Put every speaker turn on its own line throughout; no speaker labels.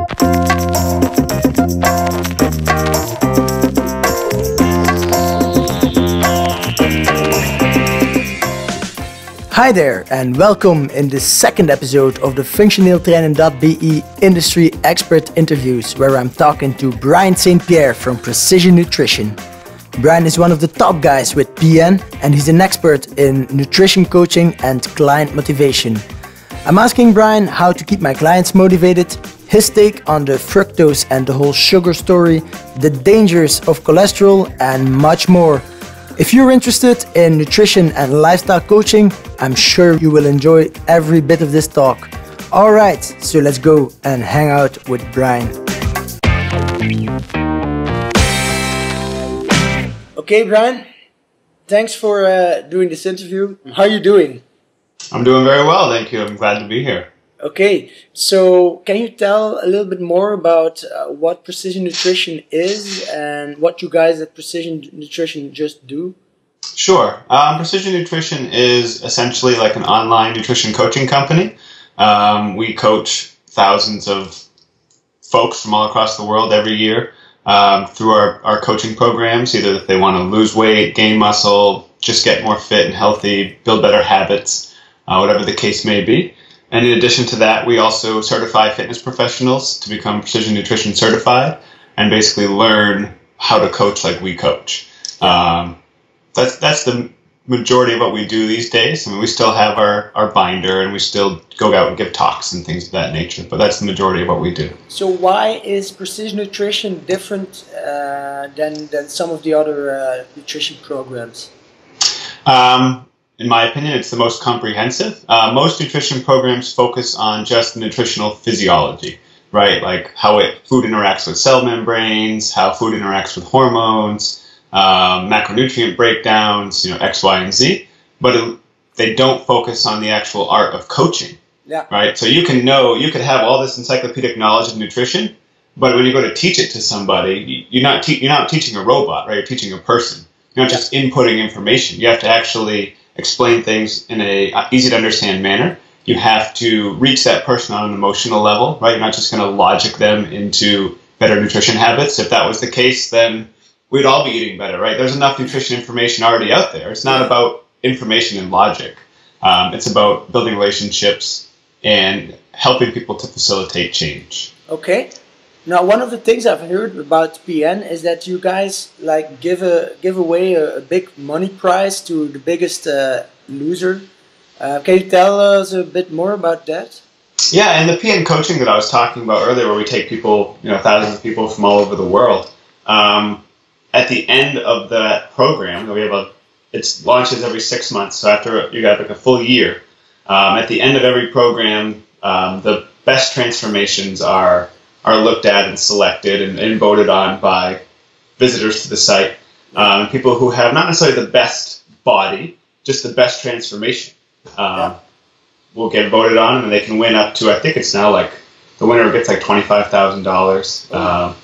Hi there and welcome in the second episode of the functioneeltrainen.be industry expert interviews, where I'm talking to Brian St Pierre from Precision Nutrition. Brian is one of the top guys with PN and he's an expert in nutrition coaching and client motivation. I'm asking Brian how to keep my clients motivated, his take on the fructose and the whole sugar story, the dangers of cholesterol and much more. If you're interested in nutrition and lifestyle coaching, I'm sure you will enjoy every bit of this talk. Alright, so let's go and hang out with Brian. Okay, Brian, thanks for doing this interview. How are you doing?
I'm doing very well, thank you. I'm glad to be here.
Okay, so can you tell a little bit more about what Precision Nutrition is and what you guys at Precision Nutrition just do?
Sure. Precision Nutrition is essentially like an online nutrition coaching company. We coach thousands of folks from all across the world every year through our coaching programs, either if they want to lose weight, gain muscle, just get more fit and healthy, build better habits, whatever the case may be. And in addition to that, we also certify fitness professionals to become Precision Nutrition certified and basically learn how to coach like we coach. That's the majority of what we do these days. I mean, we still have our binder and we still go out and give talks and things of that nature, but that's the majority of what we do.
So why is Precision Nutrition different than some of the other nutrition programs?
In my opinion, it's the most comprehensive. Most nutrition programs focus on just nutritional physiology, right? Like how food interacts with cell membranes, how food interacts with hormones, macronutrient breakdowns, X, Y, and Z. But they don't focus on the actual art of coaching, right? So you could have all this encyclopedic knowledge of nutrition, but when you go to teach it to somebody, you're not teaching a robot, right? You're teaching a person. You're not just inputting information. You have to actually explain things in a easy to understand manner. You have to reach that person on an emotional level, right? You're not just going to logic them into better nutrition habits. If that was the case, then we'd all be eating better, right? There's enough nutrition information already out there. It's not about information and logic. It's about building relationships and helping people to facilitate change.
Okay. Now, one of the things I've heard about PN is that you guys give away a big money prize to the biggest loser. Can you tell us a bit more about that?
Yeah, and the PN coaching that I was talking about earlier, where we take people, thousands of people from all over the world. At the end of that program, it launches every 6 months. So after you got like a full year, at the end of every program, the best transformations are looked at and selected and voted on by visitors to the site. People who have not necessarily the best body, just the best transformation will get voted on, and they can win up to, I think it's now like, the winner gets like $25,000.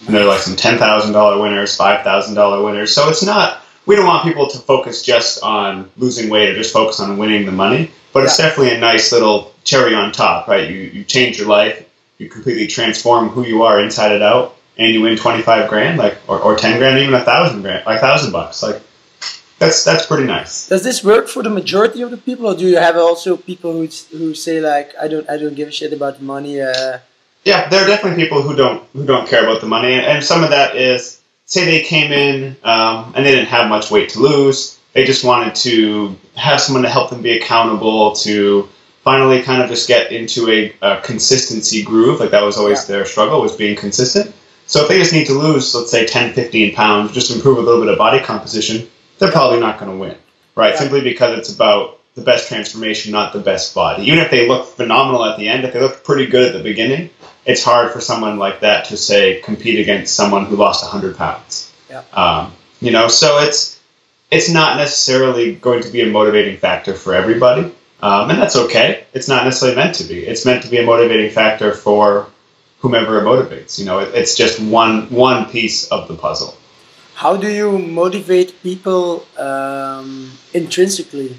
And there are like some $10,000 winners, $5,000 winners. So it's not, we don't want people to focus just on losing weight or just focus on winning the money, but it's definitely a nice little cherry on top, right? You change your life. You completely transform who you are inside and out, and you win 25 grand, or 10 grand, even $1,000 grand, like $1,000. Like that's pretty nice.
Does this work for the majority of the people, or do you have also people who say like, I don't give a shit about the money?
Yeah, there are definitely people who don't care about the money, and some of that is, say they came in and they didn't have much weight to lose. They just wanted to have someone to help them be accountable, to finally kind of just get into a consistency groove. Like that was always their struggle, was being consistent. So if they just need to lose, let's say 10, 15 pounds, just improve a little bit of body composition, they're probably not going to win, right? Simply because it's about the best transformation, not the best body. Even if they look phenomenal at the end, if they look pretty good at the beginning, it's hard for someone like that to, say, compete against someone who lost 100 pounds. So it's not necessarily going to be a motivating factor for everybody. And that's okay. It's not necessarily meant to be. It's meant to be a motivating factor for whomever it motivates. It's just one piece of the puzzle.
How do you motivate people intrinsically?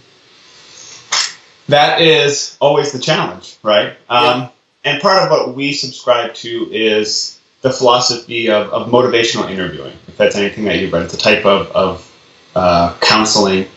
That is always the challenge, right? And part of what we subscribe to is the philosophy of motivational interviewing. If that's anything that you've read, it's a type of counseling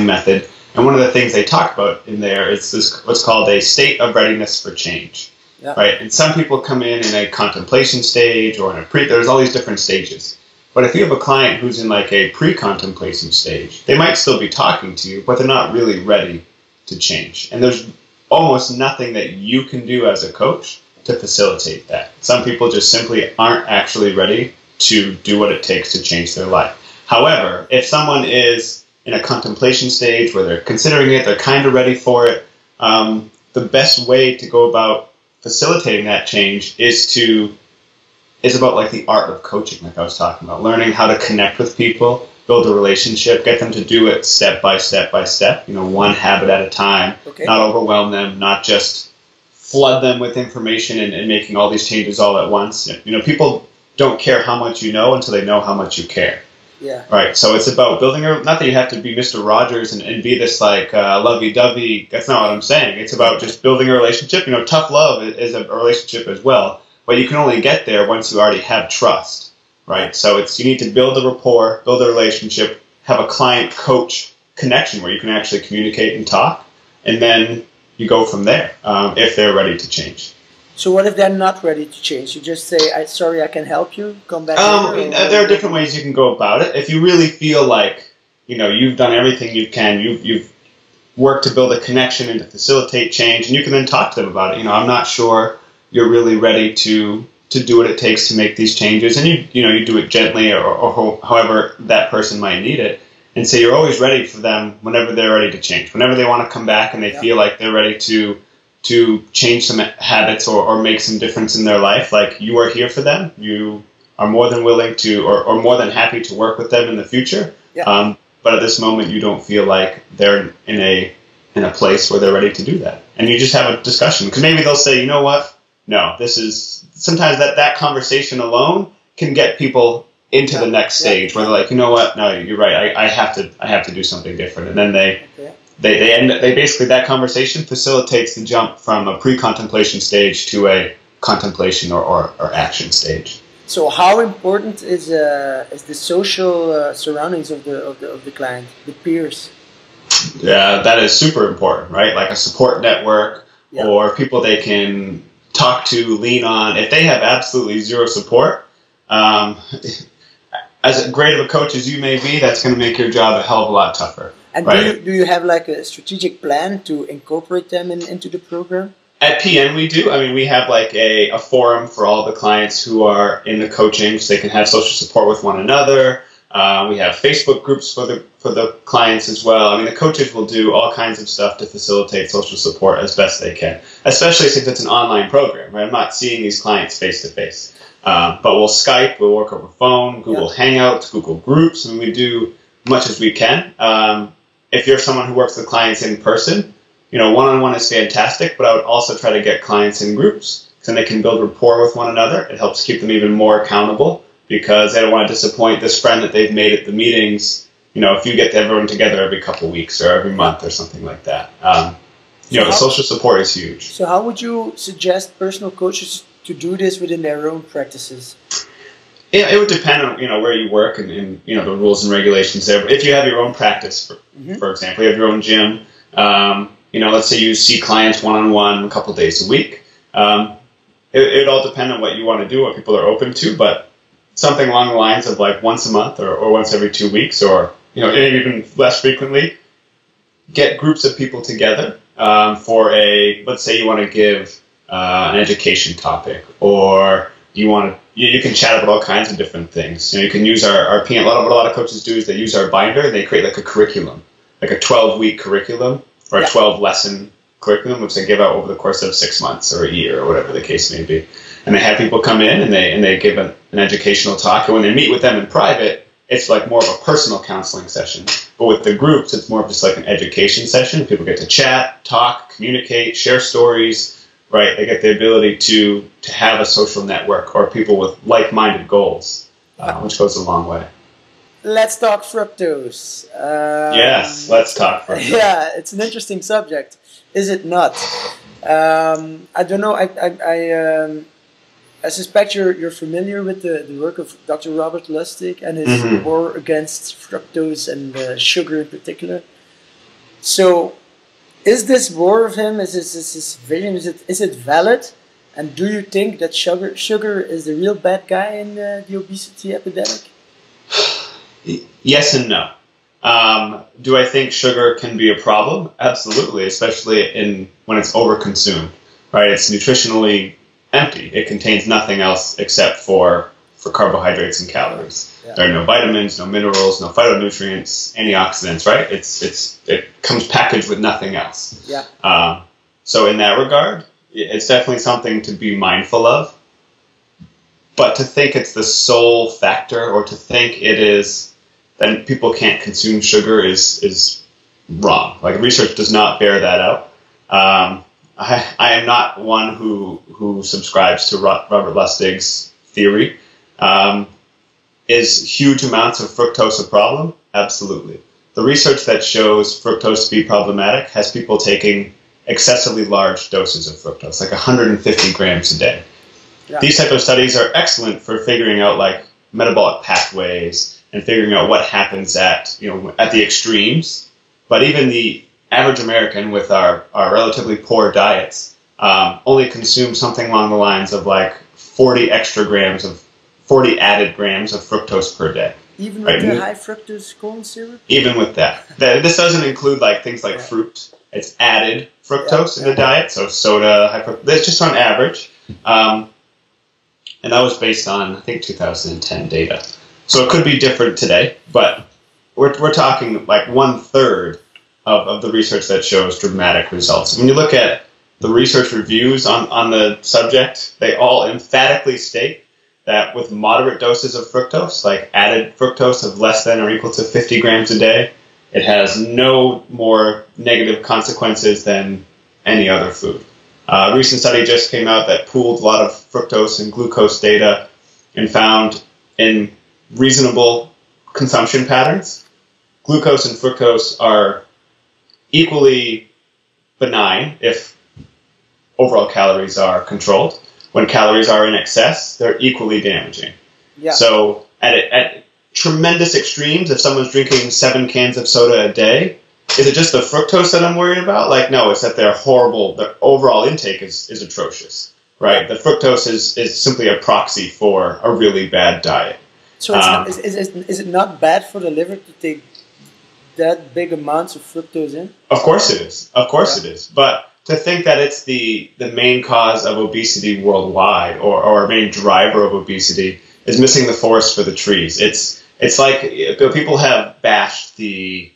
method. And one of the things they talk about in there is this what's called a state of readiness for change. Yeah. Right? And some people come in a contemplation stage or in a there's all these different stages. But if you have a client who's in like a pre-contemplation stage, they might still be talking to you, but they're not really ready to change. And there's almost nothing that you can do as a coach to facilitate that. Some people just simply aren't actually ready to do what it takes to change their life. However, if someone is in a contemplation stage where they're considering it, they're kind of ready for it, the best way to go about facilitating that change is about like the art of coaching, like I was talking about, learning how to connect with people, build a relationship, get them to do it step by step by step, one habit at a time, not overwhelm them, not just flood them with information and making all these changes all at once. People don't care how much you know until they know how much you care. Yeah. Right. So it's about building not that you have to be Mr. Rogers and be this like lovey-dovey. That's not what I'm saying. It's about just building a relationship. Tough love is a relationship as well, but you can only get there once you already have trust. Right. So you need to build a rapport, build a relationship, have a client-coach connection where you can actually communicate and talk, and then you go from there if they're ready to change.
So what if they're not ready to change? You just say, sorry, I can help you, come back later?
There are different ways you can go about it. If you really feel like, you've done everything you can, you've worked to build a connection and to facilitate change, and you can then talk to them about it. I'm not sure you're really ready to do what it takes to make these changes, and you do it gently or however that person might need it, and say you're always ready for them whenever they're ready to change. Whenever they want to come back and they feel like they're ready to change some habits or make some difference in their life, like you are here for them. You are more than willing to or more than happy to work with them in the future. Yeah. But at this moment, you don't feel like they're in a place where they're ready to do that. And you just have a discussion. Because maybe they'll say, you know what? No, sometimes that conversation alone can get people into the next stage where they're like, you know what? No, you're right. I have to do something different. And then they basically, that conversation facilitates the jump from a pre-contemplation stage to a contemplation or action stage.
So how important is the social surroundings of the client, the peers?
Yeah, that is super important, right? Like a support network or people they can talk to, lean on. If they have absolutely zero support, as great of a coach as you may be, that's going to make your job a hell of a lot tougher.
And do you have like a strategic plan to incorporate them into the program?
At PN we do. I mean, we have like a forum for all the clients who are in the coaching so they can have social support with one another. We have Facebook groups for the clients as well. I mean, the coaches will do all kinds of stuff to facilitate social support as best they can, especially since it's an online program, right? I'm not seeing these clients face to face. But we'll Skype, we'll work over phone, Google Hangouts, Google Groups, and we do much as we can. If you're someone who works with clients in person, one-on-one is fantastic, but I would also try to get clients in groups because then they can build rapport with one another. It helps keep them even more accountable because they don't want to disappoint this friend that they've made at the meetings. If you get everyone together every couple of weeks or every month or something like that. Social support is huge.
So how would you suggest personal coaches to do this within their own practices?
It would depend on where you work and the rules and regulations there. But if you have your own practice, for example, you have your own gym. Let's say you see clients one-on-one a couple days a week. It all depend on what you want to do, what people are open to. But something along the lines of like once a month or once every 2 weeks, or even less frequently, get groups of people together for let's say you want to give an education topic, or you can chat about all kinds of different things. You can use our PN. What a lot of coaches do is they use our binder and they create like a curriculum, like a 12-week curriculum or a 12-lesson curriculum, which they give out over the course of 6 months or a year or whatever the case may be. And they have people come in and they give an educational talk. And when they meet with them in private, it's like more of a personal counseling session. But with the groups, it's more of just like an education session. People get to chat, talk, communicate, share stories. Right, they get the ability to have a social network or people with like-minded goals, which goes a long way.
Let's talk fructose.
Yes, let's talk fructose.
Yeah, it's an interesting subject, is it not? I don't know. I suspect you're familiar with the work of Dr. Robert Lustig and his war against fructose and sugar in particular. So, is this war of him? Is this vision? Is it valid? And do you think that sugar is the real bad guy in the obesity epidemic?
Yes and no. Do I think sugar can be a problem? Absolutely, especially when it's overconsumed. Right? It's nutritionally empty. It contains nothing else except for carbohydrates and calories. Yeah. There are no vitamins, no minerals, no phytonutrients, antioxidants. Right? It comes packaged with nothing else.
Yeah.
So in that regard, it's definitely something to be mindful of. But to think it's the sole factor, or to think it is, then people can't consume sugar is wrong. Like, research does not bear that out. I am not one who subscribes to Robert Lustig's theory. Is huge amounts of fructose a problem? Absolutely. The research that shows fructose to be problematic has people taking excessively large doses of fructose, like 150 grams a day. Yeah. These type of studies are excellent for figuring out like metabolic pathways and figuring out what happens at the extremes. But even the average American with our relatively poor diets only consume something along the lines of like 40 added grams of fructose per day.
Even with the high fructose corn syrup? Even
with that. This doesn't include like things like fruit. It's added fructose in the diet, so soda, high fructose. That's just on average. And that was based on, I think, 2010 data. So it could be different today, but we're talking like 1/3 of the research that shows dramatic results. When you look at the research reviews on the subject, they all emphatically state that with moderate doses of fructose, like added fructose of less than or equal to 50 grams a day, it has no more negative consequences than any other food. A recent study just came out that pooled a lot of fructose and glucose data and found in reasonable consumption patterns, glucose and fructose are equally benign if overall calories are controlled. When calories are in excess, they're equally damaging. Yeah. So at tremendous extremes, if someone's drinking 7 cans of soda a day, is it just the fructose that I'm worried about? Like, no, it's that their overall intake is atrocious, right? The fructose is simply a proxy for a really bad diet.
So is it not bad for the liver to take that big amounts of fructose in?
Of course it is. Of course it is. But to think that it's the main cause of obesity worldwide or a main driver of obesity is missing the forest for the trees. It's like people have bashed the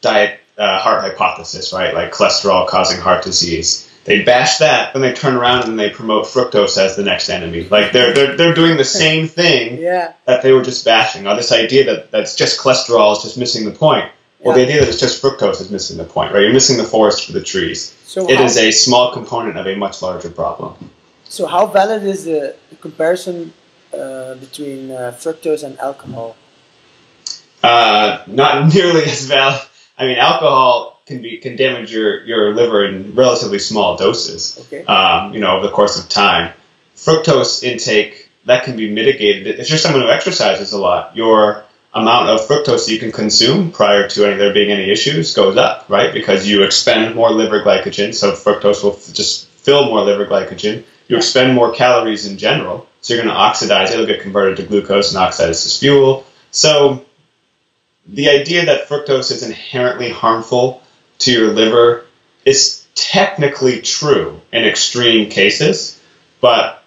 diet heart hypothesis, right? Like cholesterol causing heart disease. They bash that, then they turn around and they promote fructose as the next enemy. Like they're doing the same thing that they were just bashing. Or this idea that's just cholesterol is just missing the point. Well, the idea that it's just fructose is missing the point, right? You're missing the forest for the trees. So it is a small component of a much larger problem.
So how valid is the comparison between fructose and alcohol?
Not nearly as valid. I mean, alcohol can damage your liver in relatively small doses, over the course of time. Fructose intake, that can be mitigated. If you're someone who exercises a lot, your amount of fructose you can consume prior to there being any issues goes up, right? Because you expend more liver glycogen, so fructose will just fill more liver glycogen. You expend more calories in general, so you're going to oxidize. It'll get converted to glucose and oxidized as fuel. So the idea that fructose is inherently harmful to your liver is technically true in extreme cases, but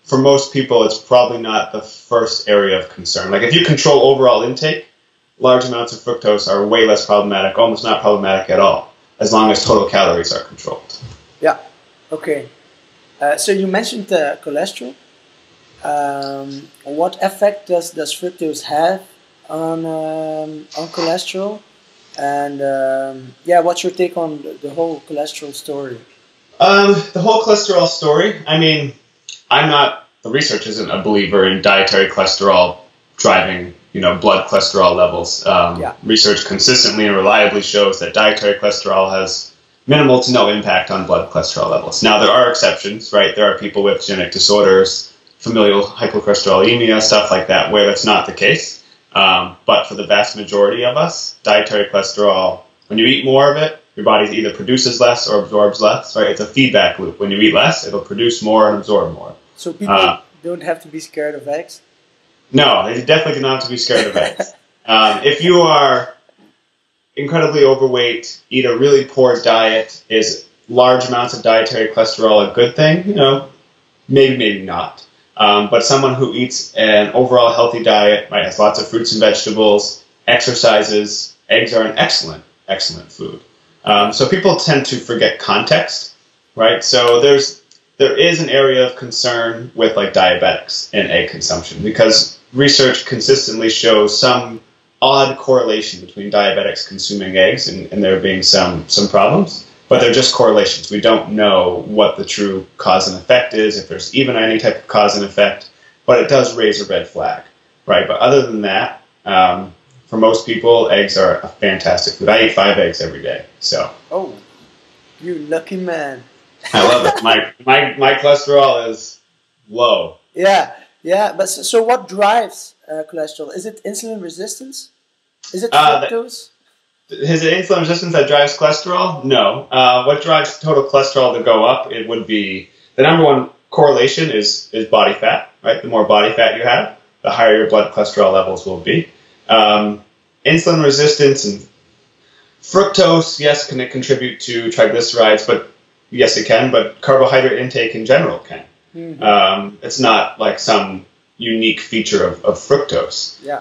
for most people, it's probably not the first area of concern. Like if you control overall intake, large amounts of fructose are way less problematic, almost not problematic at all, as long as total calories are controlled.
Yeah, okay. So you mentioned cholesterol. What effect does fructose have on cholesterol? And what's your take on the whole cholesterol story?
The whole cholesterol story, I mean, the research isn't a believer in dietary cholesterol driving, blood cholesterol levels. Research consistently and reliably shows that dietary cholesterol has minimal to no impact on blood cholesterol levels. Now, there are exceptions, right? There are people with genetic disorders, familial hypercholesterolemia, stuff like that, where that's not the case. But for the vast majority of us, dietary cholesterol, when you eat more of it, your body either produces less or absorbs less, right? It's a feedback loop. When you eat less, it'll produce more and absorb more.
So people don't have to be scared of eggs?
No, they definitely do not have to be scared of eggs. If you are incredibly overweight, eat a really poor diet, is large amounts of dietary cholesterol a good thing? You know, maybe not. But someone who eats an overall healthy diet, right, has lots of fruits and vegetables, exercises, eggs are an excellent food. So people tend to forget context, right? So there is an area of concern with like diabetics and egg consumption, because research consistently shows some odd correlation between diabetics consuming eggs and there being some problems, but they're just correlations. We don't know what the true cause and effect is, if there's even any type of cause and effect, but it does raise a red flag, right? But other than that, for most people, eggs are a fantastic food. I eat 5 eggs every day, so.
Oh, you lucky man.
I love it. My cholesterol is low.
Yeah, but so what drives cholesterol? Is it insulin resistance? Is it fructose?
Is it insulin resistance that drives cholesterol? No. What drives total cholesterol to go up? It would be the number one correlation is body fat, right? The more body fat you have, the higher your blood cholesterol levels will be. Insulin resistance and fructose, yes, can it contribute to triglycerides? But yes, it can. But carbohydrate intake in general can. Mm-hmm. It's not like some unique feature of fructose.
Yeah.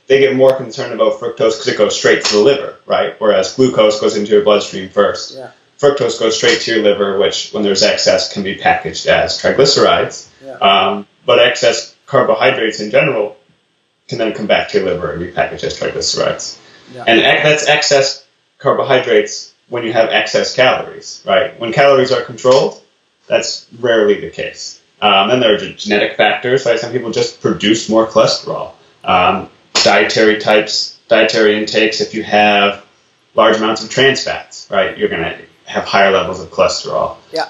They get more concerned about fructose because it goes straight to the liver, right? Whereas glucose goes into your bloodstream first.
Yeah.
Fructose goes straight to your liver, which, when there's excess, can be packaged as triglycerides. Yeah. But excess carbohydrates in general can then come back to your liver and be packaged as triglycerides. Yeah. And that's excess carbohydrates when you have excess calories, right? When calories are controlled, that's rarely the case. Then there are genetic factors, right? Some people just produce more cholesterol. Dietary types, dietary intakes, if you have large amounts of trans fats, right, you're going to have higher levels of cholesterol.
Yeah.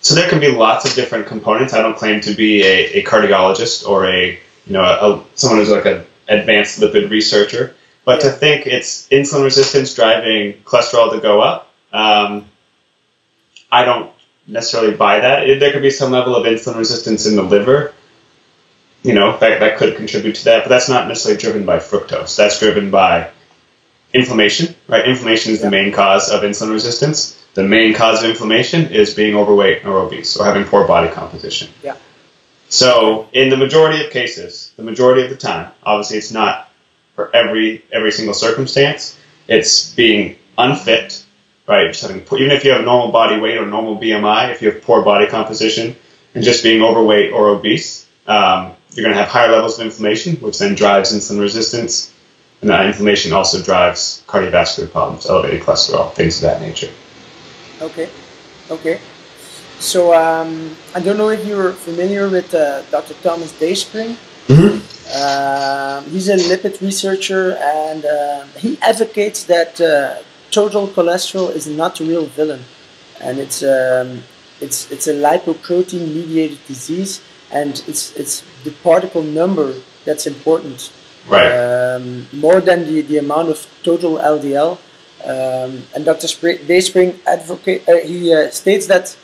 So there can be lots of different components. I don't claim to be a cardiologist or someone who's like an advanced lipid researcher, but to think it's insulin resistance driving cholesterol to go up, I don't necessarily buy that. There could be some level of insulin resistance in the liver, that could contribute to that, but that's not necessarily driven by fructose. That's driven by inflammation, right? Inflammation is the main cause of insulin resistance. The main cause of inflammation is being overweight or obese or having poor body composition.
Yeah.
So in the majority of cases, the majority of the time, obviously it's not for every single circumstance, it's being unfit, right? Just having, even if you have normal body weight or normal BMI, if you have poor body composition and just being overweight or obese, you're going to have higher levels of inflammation, which then drives insulin resistance. And that inflammation also drives cardiovascular problems, elevated cholesterol, things of that nature.
Okay. So I don't know if you're familiar with Dr. Thomas Dayspring. Mm-hmm. He's a lipid researcher, and he advocates that total cholesterol is not the real villain, and it's a lipoprotein-mediated disease, and it's the particle number that's important,
right?
More than the amount of total LDL. And Dr. Dayspring states that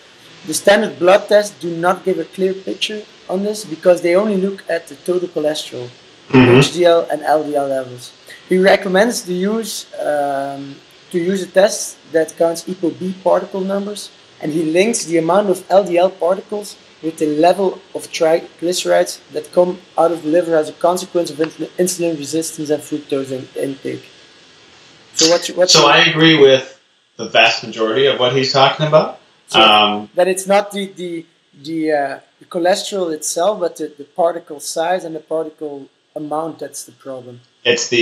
the standard blood tests do not give a clear picture on this because they only look at the total cholesterol, HDL and LDL levels. He recommends to use a test that counts ApoB particle numbers, and he links the amount of LDL particles with the level of triglycerides that come out of the liver as a consequence of insulin resistance and fructose intake. So
I agree with the vast majority of what he's talking about.
So that it's not the cholesterol itself, but the particle size and the particle amount that's the problem.
It's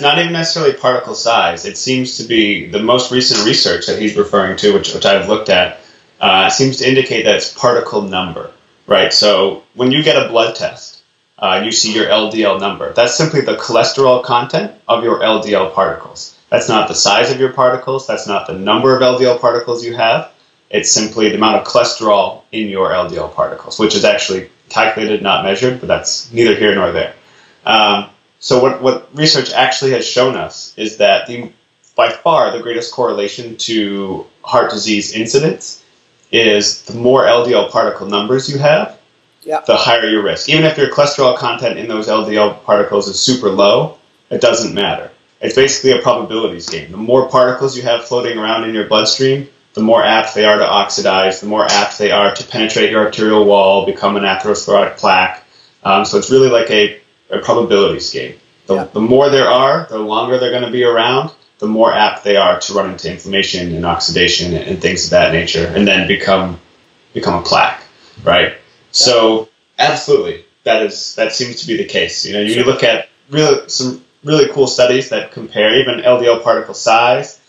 not even necessarily particle size. It seems to be the most recent research that he's referring to, which I've looked at, seems to indicate that it's particle number, right? So when you get a blood test, you see your LDL number. That's simply the cholesterol content of your LDL particles. That's not the size of your particles. That's not the number of LDL particles you have. It's simply the amount of cholesterol in your LDL particles, which is actually calculated, not measured, but that's neither here nor there. So what research actually has shown us is that by far the greatest correlation to heart disease incidence is the more LDL particle numbers you have, the higher your risk. Even if your cholesterol content in those LDL particles is super low, it doesn't matter. It's basically a probabilities game. The more particles you have floating around in your bloodstream, the more apt they are to oxidize, the more apt they are to penetrate your arterial wall, become an atherosclerotic plaque. So it's really like a probabilities game. The more there are, the longer they're going to be around, the more apt they are to run into inflammation and oxidation and things of that nature, and then become a plaque, right? So absolutely, that seems to be the case. You know, you look at some really cool studies that compare even LDL particle size.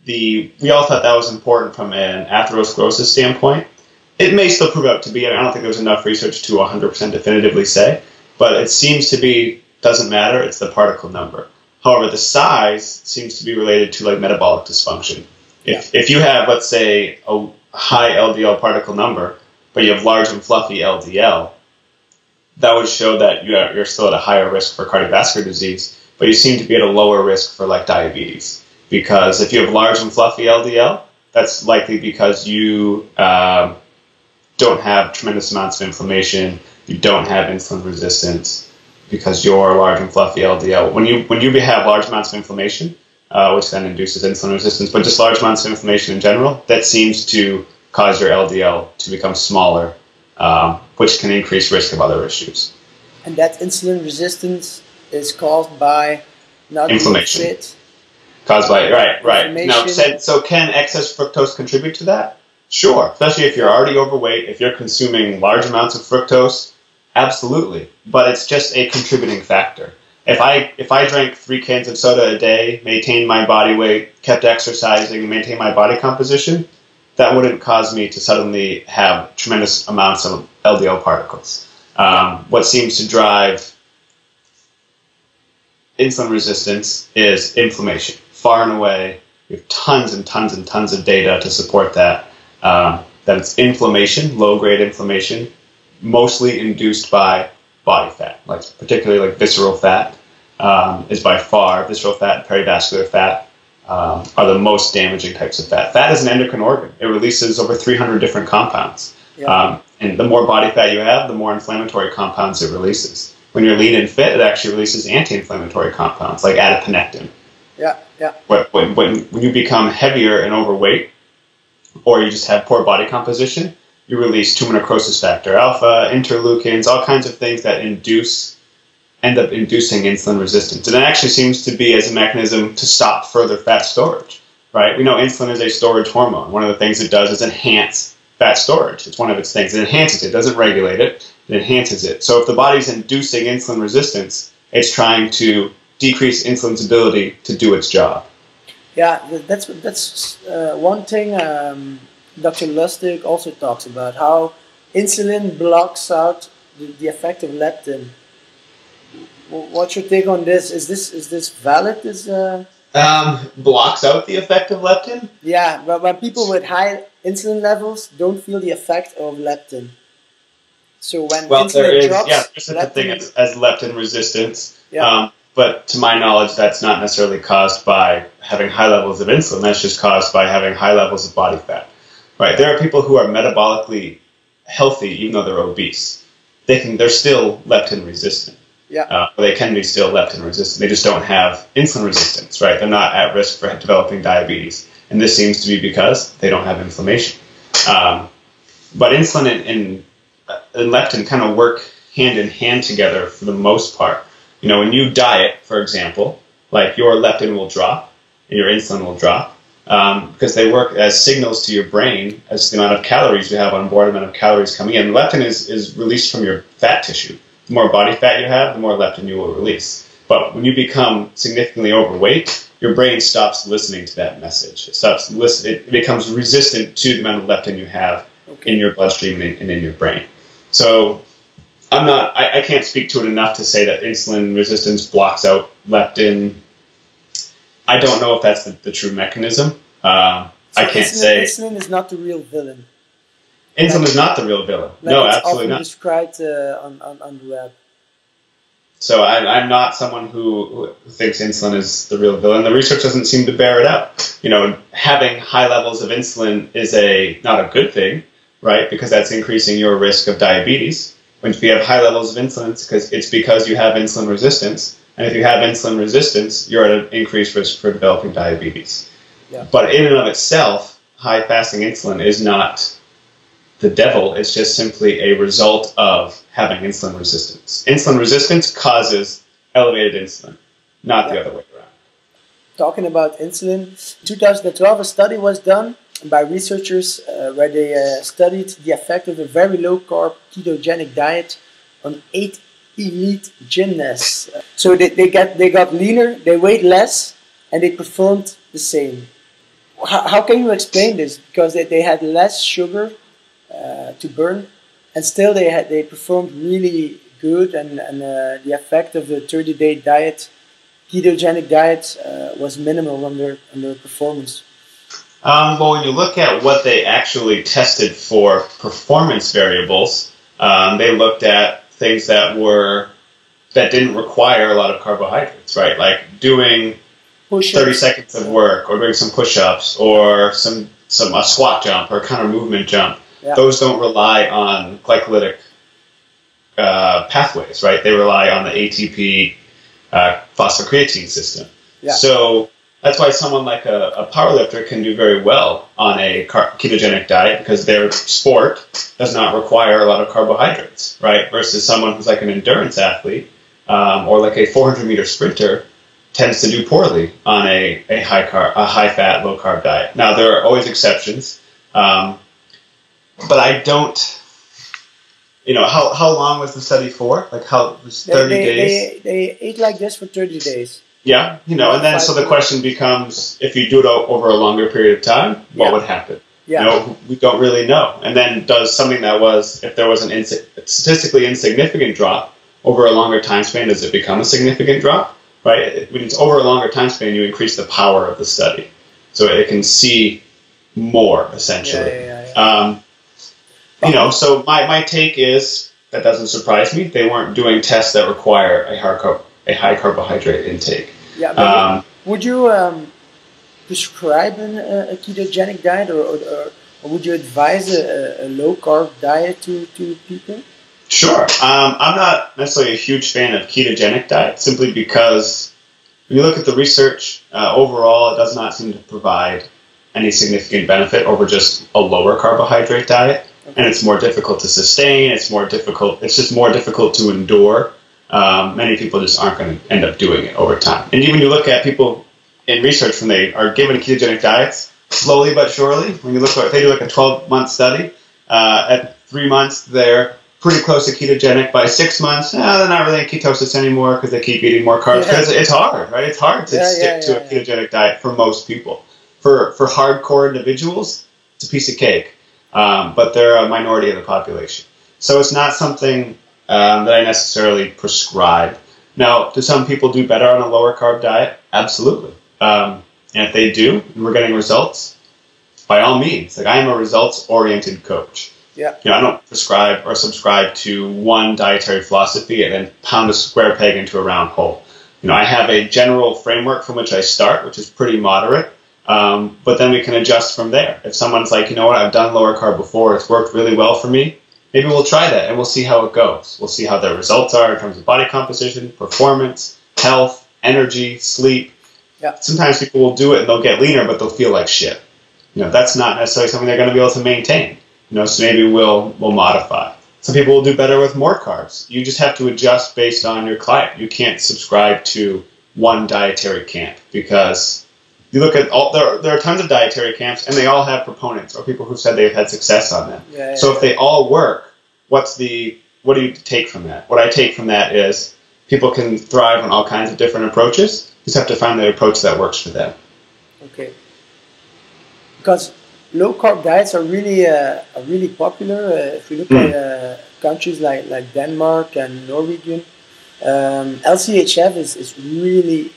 We all thought that was important from an atherosclerosis standpoint. It may still prove out to be, and I don't think there's enough research to 100% definitively say, but it seems to be, doesn't matter, it's the particle number. However, the size seems to be related to like metabolic dysfunction. If you have, let's say, a high LDL particle number, but you have large and fluffy LDL, that would show that you're still at a higher risk for cardiovascular disease, but you seem to be at a lower risk for like diabetes. Because if you have large and fluffy LDL, that's likely because you don't have tremendous amounts of inflammation, you don't have insulin resistance, because you're large and fluffy LDL. When you have large amounts of inflammation, which then induces insulin resistance, but just large amounts of inflammation in general, that seems to cause your LDL to become smaller, which can increase risk of other issues.
And that insulin resistance is caused by not
inflammation.
Being fit.
Caused by, right. Now, so can excess fructose contribute to that? Sure, especially if you're already overweight, if you're consuming large amounts of fructose, absolutely. But it's just a contributing factor. If I drank 3 cans of soda a day, maintained my body weight, kept exercising, and maintained my body composition, that wouldn't cause me to suddenly have tremendous amounts of LDL particles. What seems to drive insulin resistance is inflammation. Far and away, we have tons and tons and tons of data to support that. That it's inflammation, low-grade inflammation, mostly induced by body fat, like particularly like visceral fat is by far, visceral fat and perivascular fat are the most damaging types of fat. Fat is an endocrine organ. It releases over 300 different compounds. And the more body fat you have, the more inflammatory compounds it releases. When you're lean and fit, it actually releases anti-inflammatory compounds like adiponectin. When you become heavier and overweight, or you just have poor body composition, you release tumor necrosis factor alpha, interleukins, all kinds of things that end up inducing insulin resistance. And it actually seems to be as a mechanism to stop further fat storage, right? We know insulin is a storage hormone. One of the things it does is enhance fat storage. It's one of its things. It enhances it. It doesn't regulate it. It enhances it. So if the body's inducing insulin resistance, it's trying to decrease insulin's ability to do its job.
Yeah, that's one thing Dr. Lustig also talks about, how insulin blocks out the effect of leptin. What's your take on this? Is this valid?
Blocks out the effect of leptin?
Yeah, but when people with high insulin levels don't feel the effect of leptin. So when insulin drops,
there's such a thing as leptin resistance. But to my knowledge, that's not necessarily caused by having high levels of insulin. That's just caused by having high levels of body fat. Right? There are people who are metabolically healthy even though they're obese. They're still leptin resistant. They can be still leptin resistant. They just don't have insulin resistance. Right? They're not at risk for developing diabetes. And this seems to be because they don't have inflammation. But insulin and leptin kind of work hand in hand together for the most part. You know, when you diet, for example, like your leptin will drop and your insulin will drop because they work as signals to your brain as the amount of calories you have on board, the amount of calories coming in. Leptin is released from your fat tissue. The more body fat you have, the more leptin you will release. But when you become significantly overweight, your brain stops listening to that message. It becomes resistant to the amount of leptin you have in your bloodstream and in your brain. So I can't speak to it enough to say that insulin resistance blocks out leptin I don't know if that's the true mechanism.
So
I can't say.
Insulin is not the real villain.
Insulin is not the real villain.
Like
No,
it's
absolutely
often
not.
described on the web.
So I'm not someone who thinks insulin is the real villain. The research doesn't seem to bear it out. Having high levels of insulin is not a good thing, right? Because that's increasing your risk of diabetes. When you have high levels of insulin, it's because you have insulin resistance. And if you have insulin resistance, you're at an increased risk for developing diabetes.
Yeah.
But in and of itself, high fasting insulin is not the devil. It's just simply a result of having insulin resistance. Insulin resistance causes elevated insulin, not the other way around.
Talking about insulin, in 2012 a study was done by researchers where they studied the effect of a very low-carb ketogenic diet on 8 elite gymnasts. So they got leaner, they weighed less, and they performed the same. How can you explain this? Because they had less sugar to burn, and still they performed really good, and the effect of the 30-day diet, ketogenic diet, was minimal on their performance.
Well, when you look at what they actually tested for performance variables, they looked at things that didn't require a lot of carbohydrates, right? Like doing 30 seconds of work, or doing some push-ups, or a squat jump, or a counter movement jump. Yeah. Those don't rely on glycolytic pathways, right? They rely on the ATP phosphocreatine system. Yeah. So that's why someone like a powerlifter can do very well on a ketogenic diet, because their sport does not require a lot of carbohydrates, right? Versus someone who's like an endurance athlete or like a 400-meter sprinter tends to do poorly on a high-fat, low-carb diet. Now, there are always exceptions, but I don't. How long was the study for? Like, how was 30 days?
They ate like this for 30 days.
Yeah, and then so the question becomes, if you do it over a longer period of time, what would happen? Yeah. We don't really know. And then does something if there was a statistically insignificant drop over a longer time span, does it become a significant drop? Right? When it's over a longer time span, you increase the power of the study, so it can see more, essentially. So my take is, that doesn't surprise me. They weren't doing tests that require a high carbohydrate intake.
Yeah, but would you prescribe a ketogenic diet, or would you advise a low-carb diet to people?
Sure. I'm not necessarily a huge fan of ketogenic diet, simply because when you look at the research, overall it does not seem to provide any significant benefit over just a lower carbohydrate diet. Okay. And it's more difficult to sustain, it's just more difficult to endure. Many people just aren't going to end up doing it over time. And even you look at people in research, when they are given ketogenic diets, slowly but surely, when you look at, if they do like a 12-month study, at 3 months they're pretty close to ketogenic. By 6 months, they're not really in ketosis anymore because they keep eating more carbs. Because it's hard, right? It's hard to stick to a ketogenic diet for most people. For hardcore individuals, it's a piece of cake. But they're a minority of the population. So it's not something that I necessarily prescribe. Now, do some people do better on a lower carb diet? Absolutely. And if they do, and we're getting results, by all means. Like, I am a results-oriented coach. Yeah. I don't prescribe or subscribe to one dietary philosophy and then pound a square peg into a round hole. I have a general framework from which I start, which is pretty moderate. But then we can adjust from there. If someone's like, I've done lower carb before, it's worked really well for me, maybe we'll try that and we'll see how it goes. We'll see how their results are in terms of body composition, performance, health, energy, sleep. Yeah. Sometimes people will do it and they'll get leaner, but they'll feel like shit. That's not necessarily something they're going to be able to maintain. So maybe we'll modify. Some people will do better with more carbs. You just have to adjust based on your client. You can't subscribe to one dietary camp, because you look at there are tons of dietary camps, and they all have proponents or people who said they've had success on them. So if they all work, what do you take from that? What I take from that is people can thrive on all kinds of different approaches. You just have to find the approach that works for them.
Okay. Because low carb diets are really popular. If we look at countries like Denmark and Norwegian, LCHF is really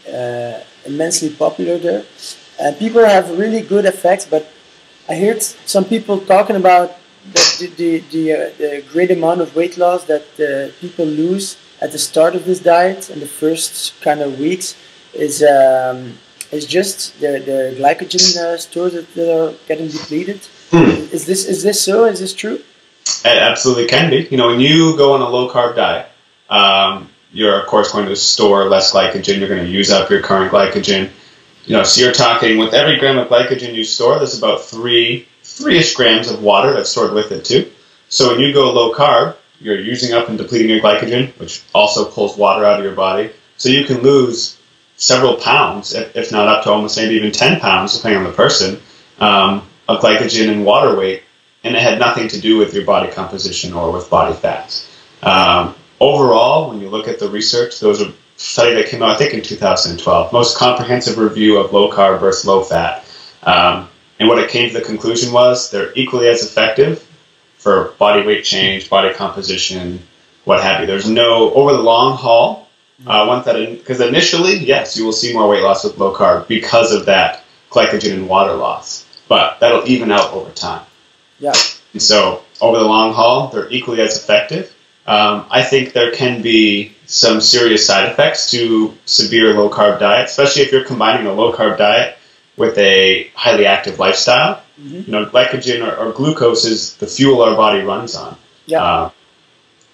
immensely popular there, and people have really good effects. But I heard some people talking about the great amount of weight loss that people lose at the start of this diet and the first kind of weeks is just the glycogen stores that are getting depleted. Is this so? Is this true?
It absolutely can be. When you go on a low carb diet, you're of course going to store less glycogen. You're going to use up your current glycogen. So you're talking with every gram of glycogen you store, there's about three-ish grams of water that's stored with it too. So when you go low carb, you're using up and depleting your glycogen, which also pulls water out of your body. So you can lose several pounds, if not up to almost maybe even 10 pounds, depending on the person, of glycogen and water weight, and it had nothing to do with your body composition or with body fats. Overall, when you look at the research, there was a study that came out, I think, in 2012, most comprehensive review of low carb versus low fat. And what it came to the conclusion was they're equally as effective for body weight change, body composition, what have you. There's no, over the long haul, because initially, yes, you will see more weight loss with low carb because of that glycogen and water loss, but that'll even out over time.
Yeah.
And so over the long haul, they're equally as effective. I think there can be some serious side effects to severe low carb diet, especially if you're combining a low carb diet with a highly active lifestyle. Glycogen or glucose is the fuel our body runs on.
Yeah.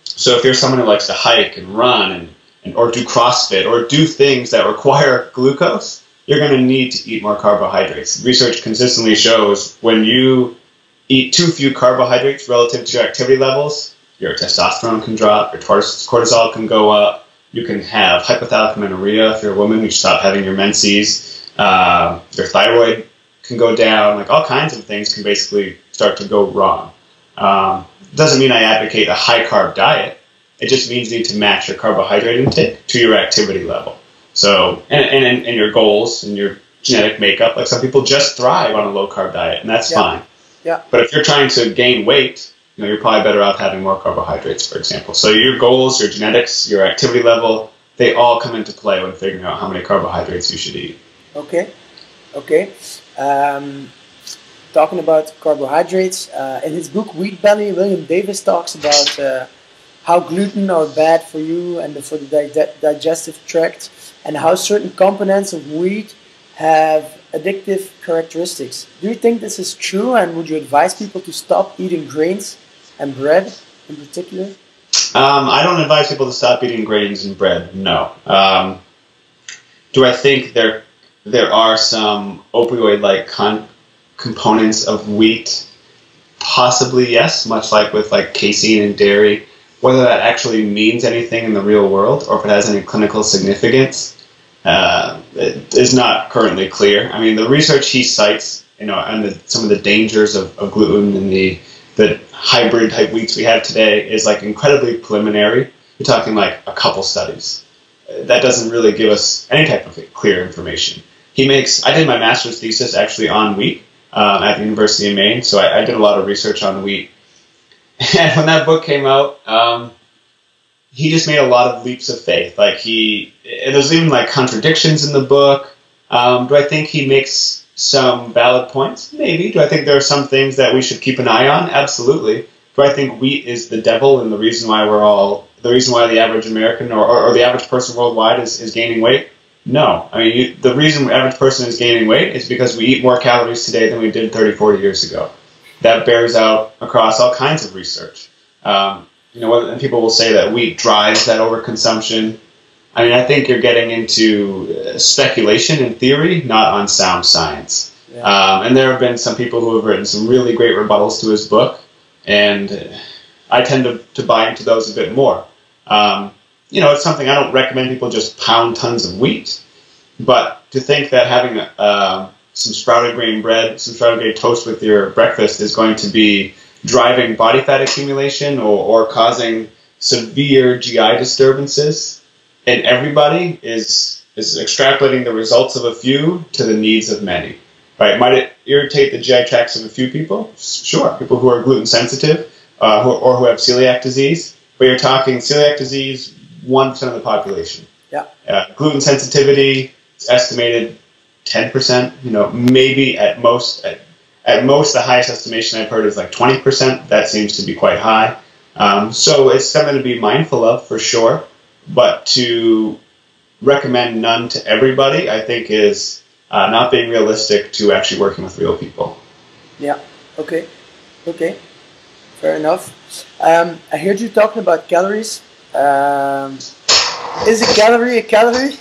So if you're someone who likes to hike and run or do CrossFit or do things that require glucose, you're going to need to eat more carbohydrates. Research consistently shows when you eat too few carbohydrates relative to your activity levels, your testosterone can drop, your cortisol can go up, you can have hypothalamic amenorrhea if you're a woman, you stop having your menses, your thyroid can go down, like all kinds of things can basically start to go wrong. Doesn't mean I advocate a high carb diet, it just means you need to match your carbohydrate intake to your activity level. So, and your goals and your genetic makeup, like some people just thrive on a low carb diet, and that's fine.
Yeah.
But if you're trying to gain weight, you're probably better off having more carbohydrates, for example. So your goals, your genetics, your activity level, they all come into play when figuring out how many carbohydrates you should eat.
Okay. Talking about carbohydrates, in his book Wheat Belly, William Davis talks about how gluten are bad for you and for the digestive tract, and how certain components of wheat have addictive characteristics. Do you think this is true, and would you advise people to stop eating grains and bread in particular?
I don't advise people to stop eating grains and bread, no. Do I think there are some opioid-like components of wheat? Possibly, yes, much like with casein and dairy. Whether that actually means anything in the real world or if it has any clinical significance it is not currently clear. I mean, the research he cites, and some of the dangers of gluten and the hybrid type wheats we have today is incredibly preliminary. You're talking a couple studies. That doesn't really give us any type of clear information. I did my master's thesis actually on wheat at the University of Maine, so I did a lot of research on wheat. And when that book came out, he just made a lot of leaps of faith. There's even contradictions in the book. Do I think he makes some valid points? Maybe. Do I think there are some things that we should keep an eye on? Absolutely. Do I think wheat is the devil and the reason why the average American or the average person worldwide is gaining weight? No. I mean, the reason the average person is gaining weight is because we eat more calories today than we did 30, 40 years ago. That bears out across all kinds of research. And people will say that wheat drives that overconsumption. I mean, I think you're getting into speculation and theory, not on sound science. Yeah. And there have been some people who have written some really great rebuttals to his book, and I tend to buy into those a bit more. It's something I don't recommend people just pound tons of wheat, but to think that having some sprouted grain bread, some sprouted grain toast with your breakfast is going to be driving body fat accumulation or causing severe GI disturbances in everybody is extrapolating the results of a few to the needs of many. Right? Might it irritate the GI tracts of a few people? Sure. People who are gluten sensitive or who have celiac disease. But you're talking celiac disease, 1% of the population.
Yeah.
Gluten sensitivity is estimated 10%. Maybe at most the highest estimation I've heard is like 20%. That seems to be quite high. So it's something to be mindful of for sure. But to recommend none to everybody, I think, is not being realistic to actually working with real people.
Yeah. Okay. Fair enough. I heard you talking about calories. Is a calorie a calorie?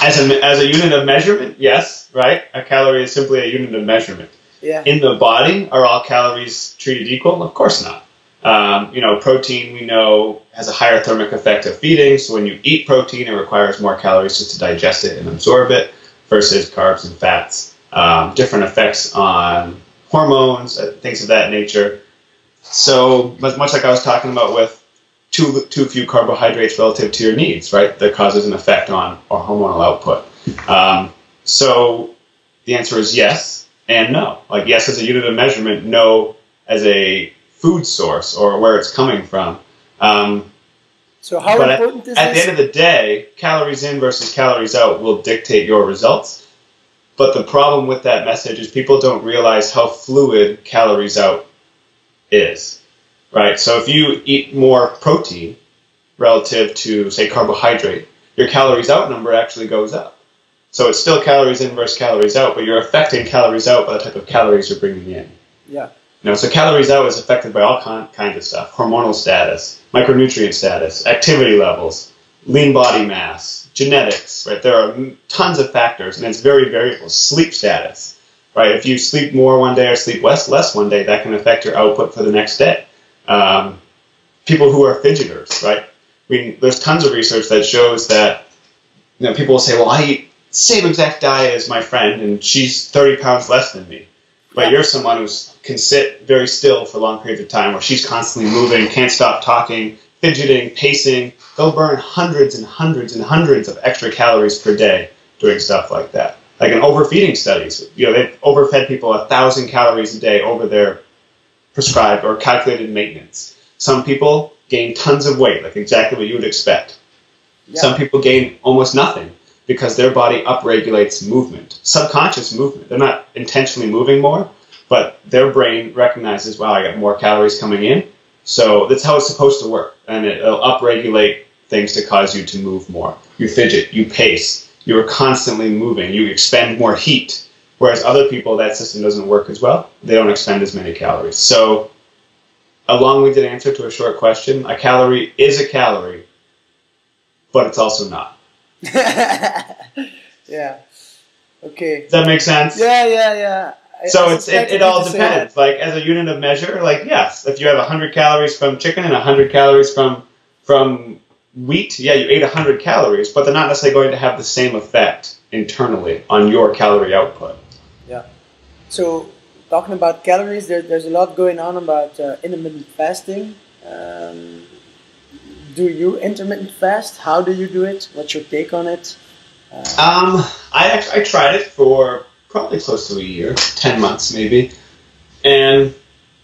As a unit of measurement, yes, right? A calorie is simply a unit of measurement.
Yeah.
In the body, are all calories treated equal? Of course not. Protein, we know, has a higher thermic effect of feeding. So when you eat protein, it requires more calories just to digest it and absorb it versus carbs and fats. Different effects on hormones, things of that nature. So much like I was talking about with too few carbohydrates relative to your needs, right? That causes an effect on our hormonal output. So the answer is yes and no. Like yes as a unit of measurement, no as a food source or where it's coming from.
So how important is this?
At the end of the day, calories in versus calories out will dictate your results. But the problem with that message is people don't realize how fluid calories out is. Right, so if you eat more protein relative to, say, carbohydrate, your calories out number actually goes up. So it's still calories in versus calories out, but you're affecting calories out by the type of calories you're bringing in.
Yeah.
So calories out is affected by all kinds of stuff: hormonal status, micronutrient status, activity levels, lean body mass, genetics. Right, there are tons of factors, and it's very variable. Sleep status. Right, if you sleep more one day or sleep less one day, that can affect your output for the next day. People who are fidgeters, right? There's tons of research that shows that people will say, well, I eat the same exact diet as my friend and she's 30 pounds less than me. But you're someone who can sit very still for long periods of time, where she's constantly moving, can't stop talking, fidgeting, pacing. They'll burn hundreds and hundreds and hundreds of extra calories per day doing stuff like that. Like in overfeeding studies, they've overfed people 1,000 calories a day over their prescribed or calculated maintenance. Some people gain tons of weight, like exactly what you would expect. Yeah. Some people gain almost nothing because their body upregulates movement, subconscious movement. They're not intentionally moving more, but their brain recognizes, wow, I got more calories coming in. So that's how it's supposed to work. And it'll upregulate things to cause you to move more. You fidget, you pace, you're constantly moving, you expend more heat. Whereas other people, that system doesn't work as well. They don't expend as many calories. So a long-winded answer to a short question: a calorie is a calorie, but it's also not.
Yeah. Okay.
Does that make sense?
Yeah.
So it all depends. Like as a unit of measure, like yes, if you have 100 calories from chicken and 100 calories from wheat, yeah, you ate 100 calories, but they're not necessarily going to have the same effect internally on your calorie output.
Yeah. So talking about calories, there's a lot going on about intermittent fasting. Do you intermittent fast? How do you do it? What's your take on it?
I tried it for probably close to a year, 10 months maybe, and